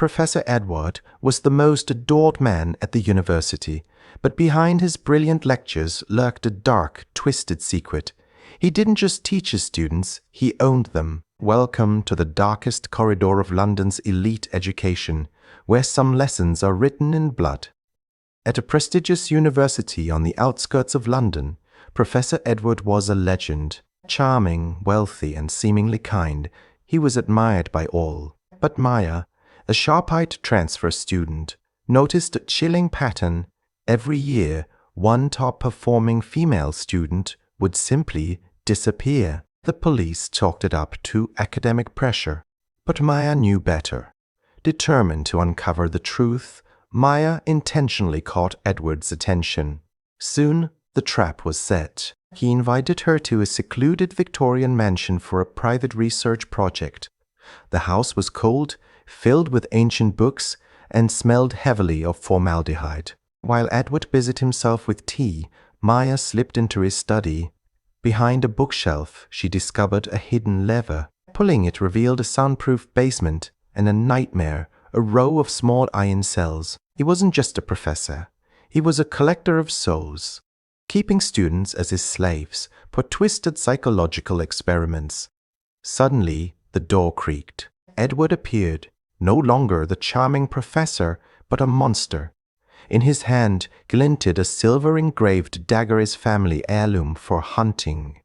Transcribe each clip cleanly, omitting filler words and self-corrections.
Professor Edward was the most adored man at the university, but behind his brilliant lectures lurked a dark, twisted secret. He didn't just teach his students, he owned them. Welcome to the darkest corridor of London's elite education, where some lessons are written in blood. At a prestigious university on the outskirts of London, Professor Edward was a legend. Charming, wealthy, and seemingly kind, he was admired by all. But Maya, a sharp-eyed transfer student, noticed a chilling pattern. Every year, one top-performing female student would simply disappear. The police chalked it up to academic pressure. But Maya knew better. Determined to uncover the truth, Maya intentionally caught Edward's attention. Soon, the trap was set. He invited her to a secluded Victorian mansion for a private research project. The house was cold, filled with ancient books, and smelled heavily of formaldehyde. While Edward busied himself with tea, Maya slipped into his study. Behind a bookshelf, she discovered a hidden lever. Pulling it revealed a soundproof basement and a nightmare, a row of small iron cells. He wasn't just a professor. He was a collector of souls, keeping students as his slaves for twisted psychological experiments. Suddenly, the door creaked. Edward appeared, no longer the charming professor, but a monster. In his hand glinted a silver-engraved dagger, his family heirloom for hunting.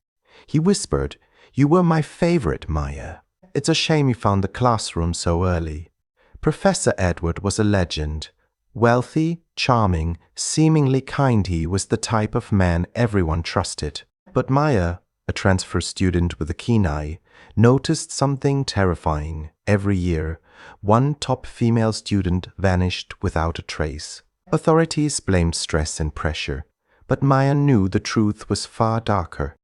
He whispered, "You were my favorite, Maya. It's a shame you found the classroom so early." Professor Edward was a legend. Wealthy, charming, seemingly kind, he was the type of man everyone trusted. But Maya, a transfer student with a keen eye, noticed something terrifying. Every year, one top female student vanished without a trace. Authorities blamed stress and pressure, but Maya knew the truth was far darker.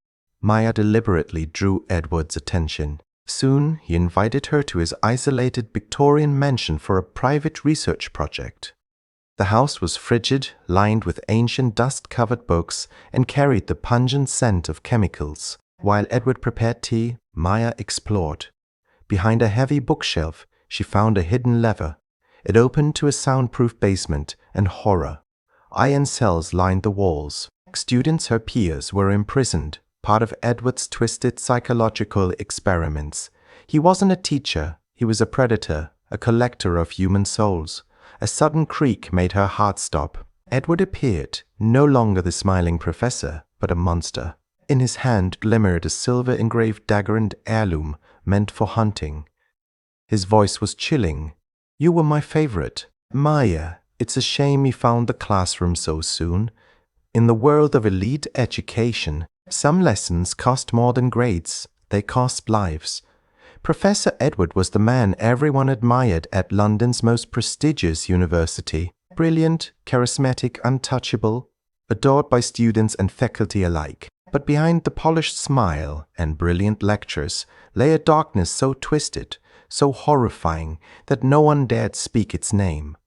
Maya deliberately drew Edward's attention. Soon, he invited her to his isolated Victorian mansion for a private research project. The house was frigid, lined with ancient dust-covered books, and carried the pungent scent of chemicals. While Edward prepared tea, Maya explored. Behind a heavy bookshelf, she found a hidden lever. It opened to a soundproof basement, and horror. Iron cells lined the walls. Students, her peers, were imprisoned, part of Edward's twisted psychological experiments. He wasn't a teacher, he was a predator, a collector of human souls. A sudden creak made her heart stop. Edward appeared, no longer the smiling professor, but a monster. In his hand glimmered a silver-engraved dagger and heirloom meant for hunting. His voice was chilling. "You were my favorite. Maya, it's a shame you found the classroom so soon. In the world of elite education, some lessons cost more than grades. They cost lives." Professor Edward was the man everyone admired at London's most prestigious university. Brilliant, charismatic, untouchable, adored by students and faculty alike. But behind the polished smile and brilliant lectures lay a darkness so twisted, so horrifying, that no one dared speak its name.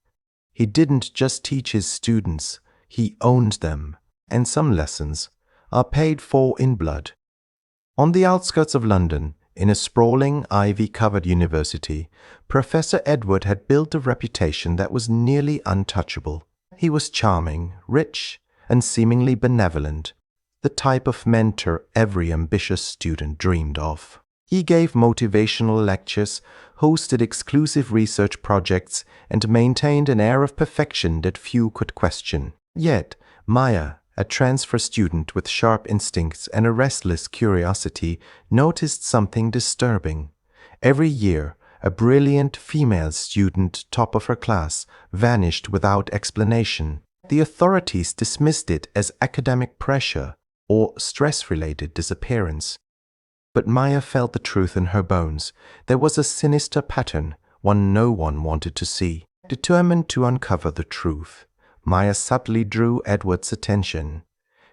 He didn't just teach his students, he owned them, and some lessons are paid for in blood. On the outskirts of London, in a sprawling, ivy-covered university, Professor Edward had built a reputation that was nearly untouchable. He was charming, rich, and seemingly benevolent, the type of mentor every ambitious student dreamed of. He gave motivational lectures, hosted exclusive research projects, and maintained an air of perfection that few could question. Yet, Maya, a transfer student with sharp instincts and a restless curiosity, noticed something disturbing. Every year, a brilliant female student, top of her class, vanished without explanation. The authorities dismissed it as academic pressure or stress-related disappearance. But Maya felt the truth in her bones. There was a sinister pattern, one no one wanted to see. Determined to uncover the truth, Maya subtly drew Edward's attention.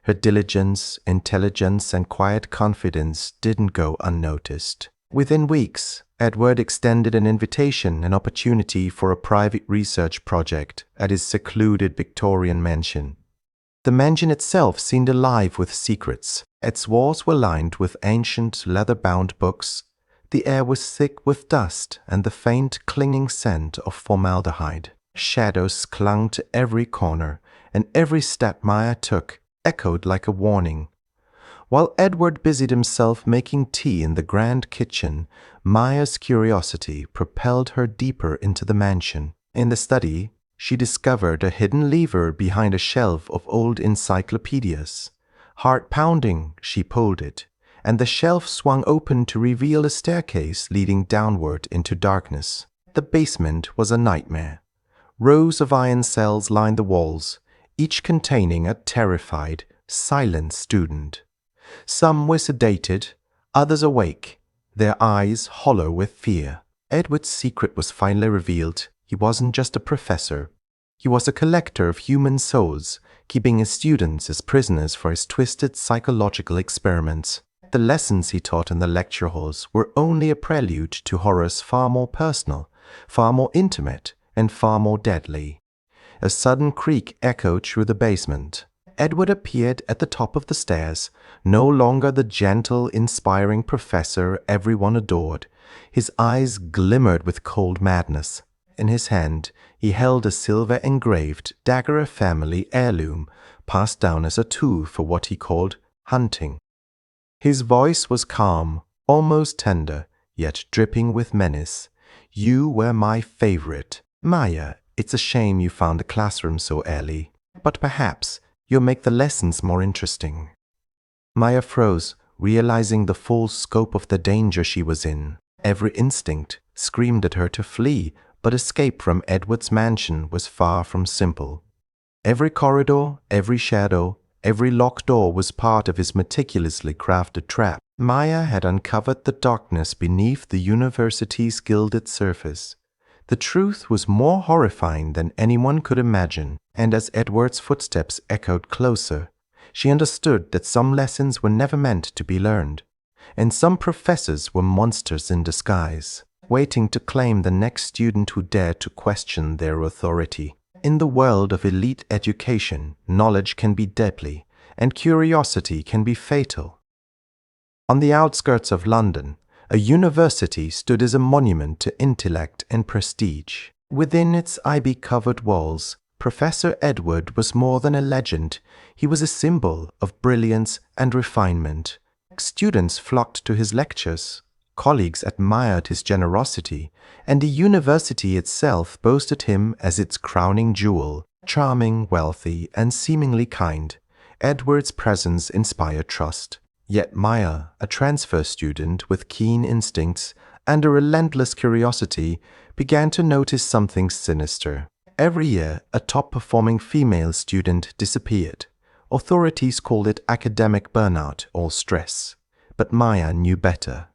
Her diligence, intelligence, and quiet confidence didn't go unnoticed. Within weeks, Edward extended an invitation, an opportunity for a private research project at his secluded Victorian mansion. The mansion itself seemed alive with secrets. Its walls were lined with ancient leather-bound books, The air was thick with dust and the faint clinging scent of formaldehyde. Shadows clung to every corner, and every step Maya took echoed like a warning. While Edward busied himself making tea in the grand kitchen, Maya's curiosity propelled her deeper into the mansion. In the study, she discovered a hidden lever behind a shelf of old encyclopedias. Heart-pounding, she pulled it, and the shelf swung open to reveal a staircase leading downward into darkness. The basement was a nightmare. Rows of iron cells lined the walls, each containing a terrified, silent student. Some were sedated, others awake, their eyes hollow with fear. Edward's secret was finally revealed. He wasn't just a professor. He was a collector of human souls, keeping his students as prisoners for his twisted psychological experiments. The lessons he taught in the lecture halls were only a prelude to horrors far more personal, far more intimate, and far more deadly. A sudden creak echoed through the basement. Edward appeared at the top of the stairs, no longer the gentle, inspiring professor everyone adored. His eyes glimmered with cold madness. In his hand, he held a silver-engraved dagger, a family heirloom, passed down as a tool for what he called hunting. His voice was calm, almost tender, yet dripping with menace. "You were my favorite. Maya, it's a shame you found the classroom so early, but perhaps you'll make the lessons more interesting." Maya froze, realizing the full scope of the danger she was in. Every instinct screamed at her to flee, but escape from Edward's mansion was far from simple. Every corridor, every shadow, every locked door was part of his meticulously crafted trap. Maya had uncovered the darkness beneath the university's gilded surface. The truth was more horrifying than anyone could imagine, and as Edward's footsteps echoed closer, she understood that some lessons were never meant to be learned, and some professors were monsters in disguise, waiting to claim the next student who dared to question their authority. In the world of elite education, knowledge can be deadly, and curiosity can be fatal. On the outskirts of London, a university stood as a monument to intellect and prestige. Within its ivy-covered walls, Professor Edward was more than a legend. He was a symbol of brilliance and refinement. Students flocked to his lectures. Colleagues admired his generosity, and the university itself boasted him as its crowning jewel. Charming, wealthy, and seemingly kind, Edward's presence inspired trust. Yet Maya, a transfer student with keen instincts and a relentless curiosity, began to notice something sinister. Every year, a top-performing female student disappeared. Authorities called it academic burnout or stress, but Maya knew better.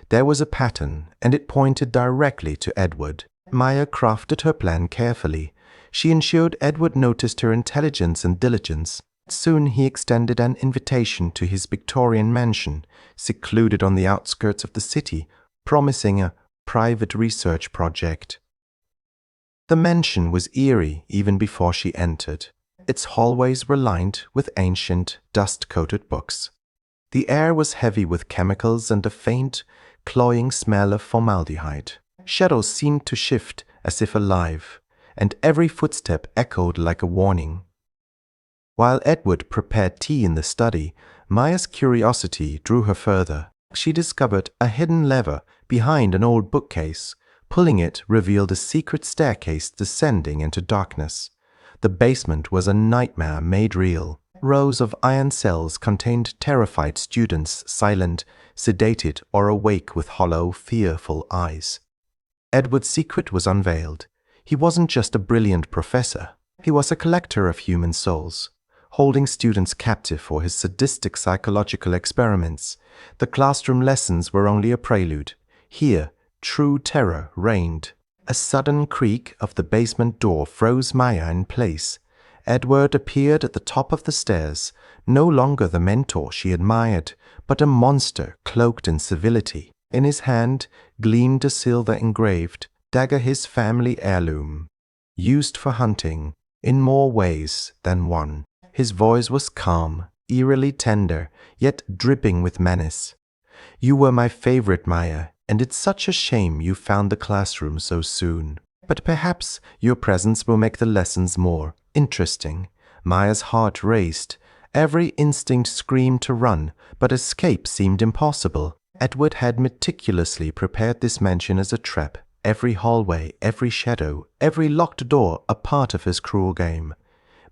There was a pattern, and it pointed directly to Edward. Maya crafted her plan carefully. She ensured Edward noticed her intelligence and diligence. Soon he extended an invitation to his Victorian mansion, secluded on the outskirts of the city, promising a private research project. The mansion was eerie even before she entered. Its hallways were lined with ancient, dust-coated books. The air was heavy with chemicals and a faint, cloying smell of formaldehyde. Shadows seemed to shift as if alive, and every footstep echoed like a warning. While Edward prepared tea in the study, Maya's curiosity drew her further. She discovered a hidden lever behind an old bookcase. Pulling it revealed a secret staircase descending into darkness. The basement was a nightmare made real. Rows of iron cells contained terrified students, silent, sedated, or awake with hollow, fearful eyes. Edward's secret was unveiled. He wasn't just a brilliant professor. He was a collector of human souls, holding students captive for his sadistic psychological experiments. The classroom lessons were only a prelude. Here, true terror reigned. A sudden creak of the basement door froze Maya in place. Edward appeared at the top of the stairs, no longer the mentor she admired, but a monster cloaked in civility. In his hand gleamed a silver-engraved dagger, his family heirloom, used for hunting in more ways than one. His voice was calm, eerily tender, yet dripping with menace. "You were my favorite, Maya. and it's such a shame you found the classroom so soon. But perhaps your presence will make the lessons more interesting." Maya's heart raced. Every instinct screamed to run, but escape seemed impossible. Edward had meticulously prepared this mansion as a trap, every hallway, every shadow, every locked door a part of his cruel game.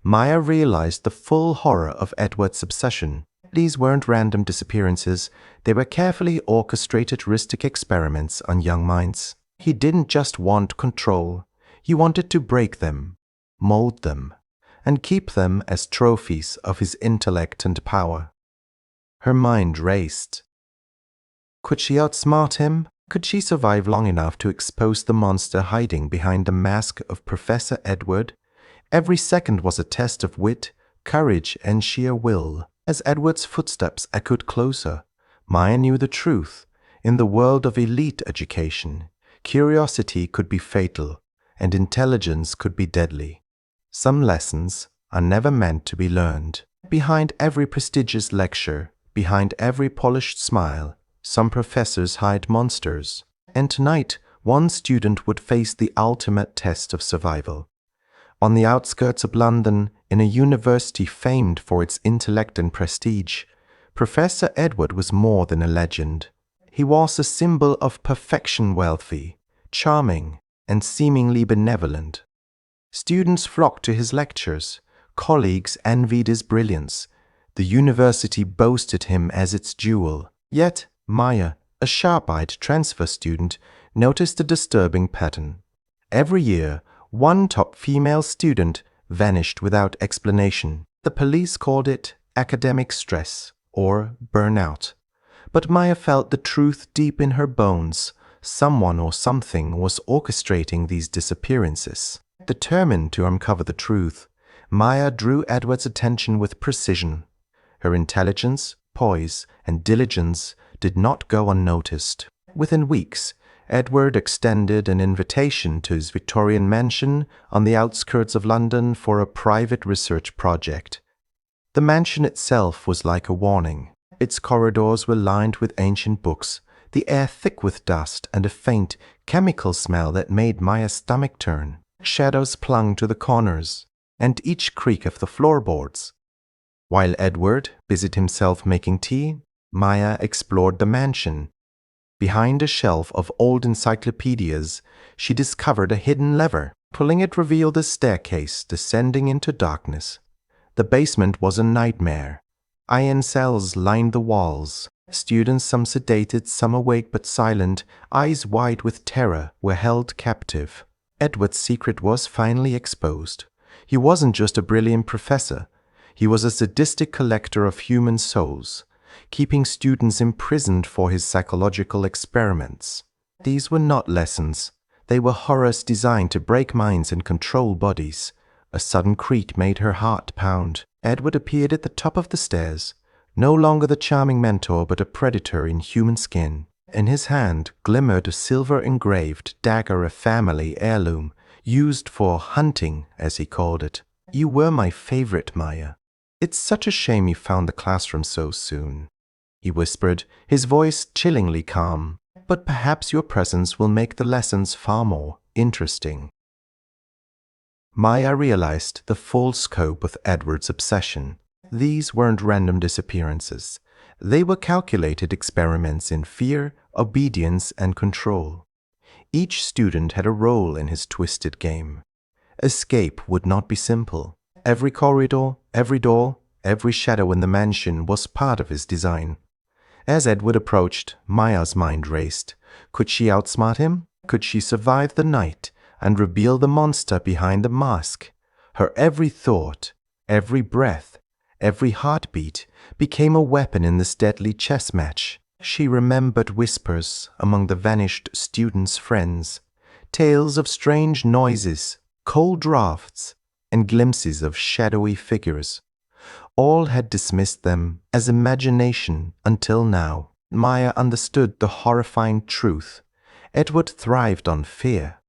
Maya realized the full horror of Edward's obsession. These weren't random disappearances, they were carefully orchestrated heuristic experiments on young minds. He didn't just want control, he wanted to break them, mold them, and keep them as trophies of his intellect and power. Her mind raced. Could she outsmart him? Could she survive long enough to expose the monster hiding behind the mask of Professor Edward? Every second was a test of wit, courage, and sheer will. As Edward's footsteps echoed closer, Maya knew the truth. In the world of elite education, curiosity could be fatal, and intelligence could be deadly. Some lessons are never meant to be learned. Behind every prestigious lecture, behind every polished smile, some professors hide monsters. And tonight, one student would face the ultimate test of survival. On the outskirts of London, in a university famed for its intellect and prestige, Professor Edward was more than a legend. He was a symbol of perfection, wealthy, charming, and seemingly benevolent. Students flocked to his lectures, colleagues envied his brilliance. The university boasted him as its jewel. Yet Maya, a sharp-eyed transfer student, noticed a disturbing pattern. Every year, one top female student vanished without explanation. The police called it academic stress or burnout. But Maya felt the truth deep in her bones. Someone or something was orchestrating these disappearances. Determined to uncover the truth, Maya drew Edward's attention with precision. Her intelligence, poise, and diligence did not go unnoticed. Within weeks, Edward extended an invitation to his Victorian mansion on the outskirts of London for a private research project. The mansion itself was like a warning. Its corridors were lined with ancient books, the air thick with dust and a faint, chemical smell that made Maya's stomach turn. Shadows clung to the corners and each creak of the floorboards. While Edward busied himself making tea, Maya explored the mansion. Behind a shelf of old encyclopedias, she discovered a hidden lever. Pulling it revealed a staircase descending into darkness. The basement was a nightmare. Iron cells lined the walls. Students, some sedated, some awake but silent, eyes wide with terror, were held captive. Edward's secret was finally exposed. He wasn't just a brilliant professor. He was a sadistic collector of human souls, keeping students imprisoned for his psychological experiments. These were not lessons. They were horrors designed to break minds and control bodies. A sudden creak made her heart pound. Edward appeared at the top of the stairs, no longer the charming mentor but a predator in human skin. In his hand glimmered a silver-engraved dagger, a family heirloom, used for hunting, as he called it. "You were my favorite, Maya. It's such a shame you found the classroom so soon," he whispered, his voice chillingly calm. "But perhaps your presence will make the lessons far more interesting." Maya realized the full scope of Edward's obsession. These weren't random disappearances. They were calculated experiments in fear, obedience, and control. Each student had a role in his twisted game. Escape would not be simple. Every corridor, every door, every shadow in the mansion was part of his design. As Edward approached, Maya's mind raced. Could she outsmart him? Could she survive the night and reveal the monster behind the mask? Her every thought, every breath, every heartbeat became a weapon in this deadly chess match. She remembered whispers among the vanished students' friends, tales of strange noises, cold draughts, and glimpses of shadowy figures. All had dismissed them as imagination until now. Maya understood the horrifying truth. Edward thrived on fear.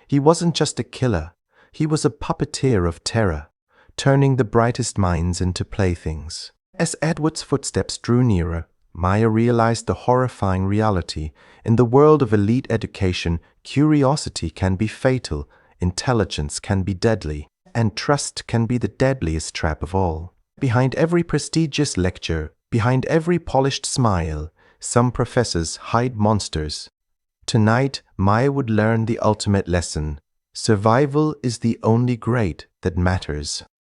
He wasn't just a killer, he was a puppeteer of terror, turning the brightest minds into playthings. As Edward's footsteps drew nearer, Maya realized the horrifying reality. In the world of elite education, curiosity can be fatal, intelligence can be deadly, and trust can be the deadliest trap of all. Behind every prestigious lecture, behind every polished smile, some professors hide monsters. Tonight, Maya would learn the ultimate lesson. Survival is the only grade that matters.